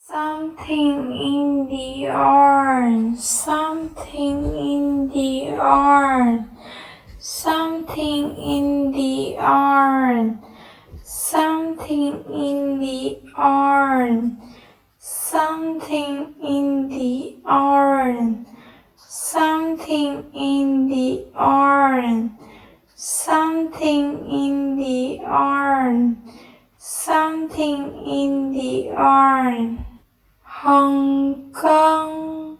Something in the urn, something in the urn, something in the urn, something in the urn, something in the urn, something in the urn, something in the urn, something in the urn. Hong Kong,